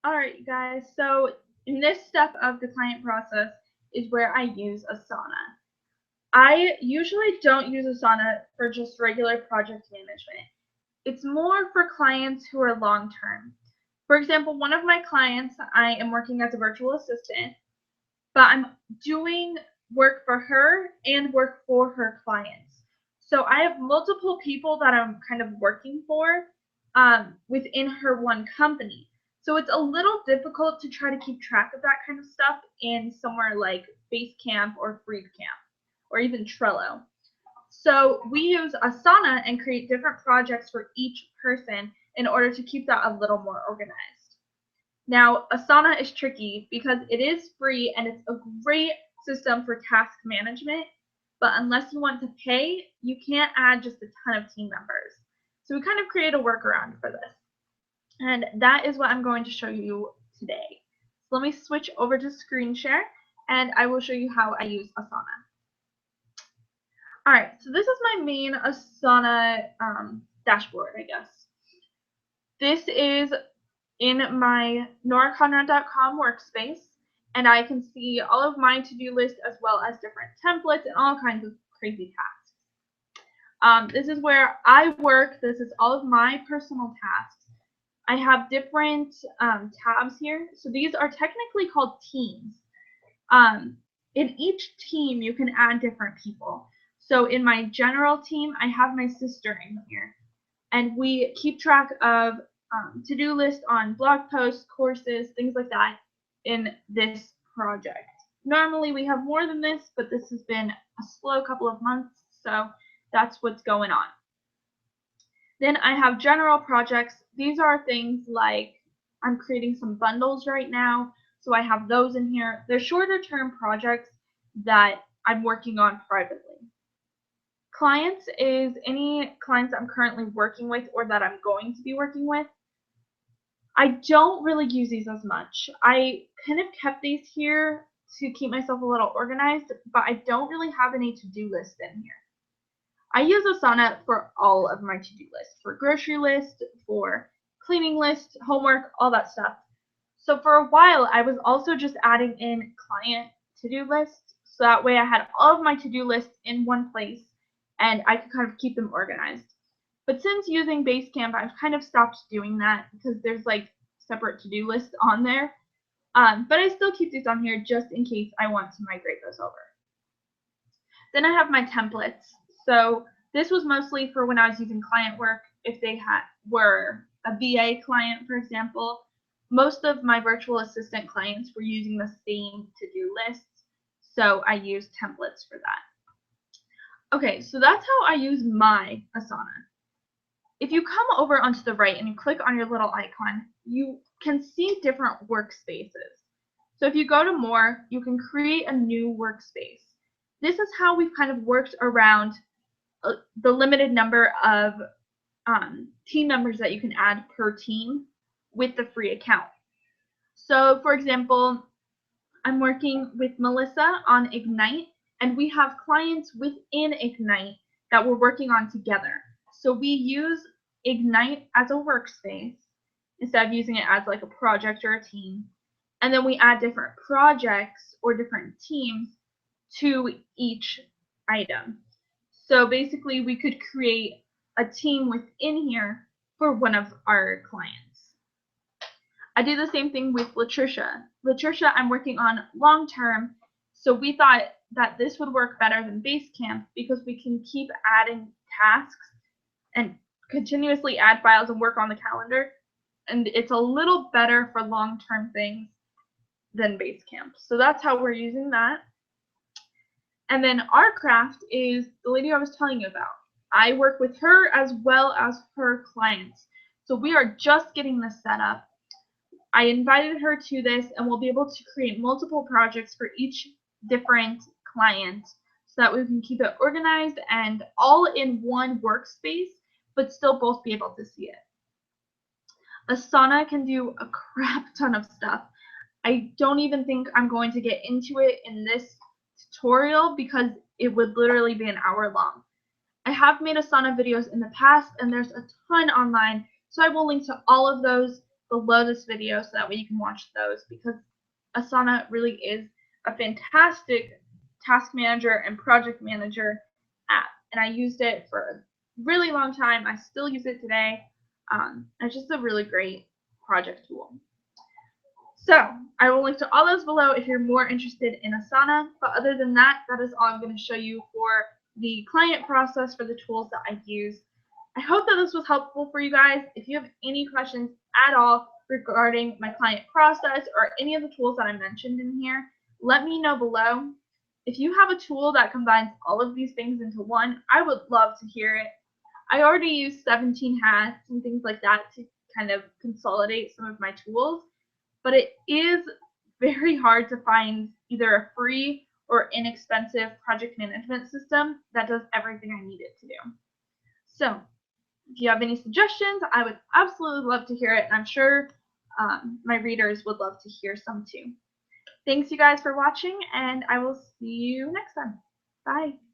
Alright guys, so in this step of the client process is where I use Asana. I usually don't use Asana for just regular project management. It's more for clients who are long term. For example, one of my clients, I am working as a virtual assistant, but I'm doing work for her and work for her clients. So I have multiple people that I'm kind of working for within her one company. So it's a little difficult to try to keep track of that kind of stuff in somewhere like Basecamp or Freecamp or even Trello. So we use Asana and create different projects for each person in order to keep that a little more organized. Now, Asana is tricky because it is free and it's a great system for task management, but unless you want to pay, you can't add just a ton of team members. So we kind of create a workaround for this. And that is what I'm going to show you today. So let me switch over to screen share and I will show you how I use Asana. Alright, so this is my main Asana dashboard, I guess. This is in my noraconrad.com workspace, and I can see all of my to-do list as well as different templates and all kinds of crazy tasks. This is where I work. This is all of my personal tasks. I have different tabs here. So these are technically called teams. In each team, you can add different people. So in my general team, I have my sister in here, and we keep track of to-do list on blog posts, courses, things like that in this project. Normally we have more than this, but this has been a slow couple of months, so that's what's going on. Then I have general projects. These are things like I'm creating some bundles right now, so I have those in here. They're shorter term projects that I'm working on privately. Clients is any clients I'm currently working with or that I'm going to be working with. I don't really use these as much. I kind of kept these here to keep myself a little organized, but I don't really have any to-do list in here. I use Asana for all of my to-do lists, for grocery list, for cleaning list, homework, all that stuff. So for a while, I was also just adding in client to-do lists, so that way I had all of my to-do lists in one place, and I could kind of keep them organized. But since using Basecamp, I've kind of stopped doing that because there's like separate to-do lists on there. But I still keep these on here just in case I want to migrate those over. Then I have my templates. So this was mostly for when I was using client work. If they were a VA client, for example, most of my virtual assistant clients were using the same to-do lists. So I used templates for that. Okay, so that's how I use my Asana. If you come over onto the right and you click on your little icon, you can see different workspaces. So if you go to more, you can create a new workspace. This is how we've kind of worked around the limited number of team members that you can add per team with the free account. So for example, I'm working with Melissa on Ignite, and we have clients within Ignite that we're working on together. So we use Ignite as a workspace instead of using it as like a project or a team. And then we add different projects or different teams to each item. So basically we could create a team within here for one of our clients. I do the same thing with Latricia. Latricia I'm working on long term, so we thought that this would work better than Basecamp because we can keep adding tasks and continuously add files and work on the calendar, and it's a little better for long-term things than Basecamp. So that's how we're using that. And then our craft is the lady I was telling you about. I work with her as well as her clients. So we are just getting this set up. I invited her to this, and we'll be able to create multiple projects for each different client so that we can keep it organized and all in one workspace, but still both be able to see it. Asana can do a crap ton of stuff. I don't even think I'm going to get into it in this tutorial because it would literally be an hour long. I have made Asana videos in the past, and there's a ton online, so I will link to all of those below this video so that way you can watch those, because Asana really is a fantastic task manager and project manager app, and I used it for a really long time. I still use it today. It's just a really great project tool. So I will link to all those below if you're more interested in Asana, but other than that, that is all I'm going to show you for the client process for the tools that I use. I hope that this was helpful for you guys. If you have any questions at all regarding my client process or any of the tools that I mentioned in here, let me know below. If you have a tool that combines all of these things into one, I would love to hear it. I already use 17 hats and things like that to kind of consolidate some of my tools, but it is very hard to find either a free or inexpensive project management system that does everything I need it to do. So if you have any suggestions, I would absolutely love to hear it, and I'm sure my readers would love to hear some too. Thanks you guys for watching, and I will see you next time. Bye.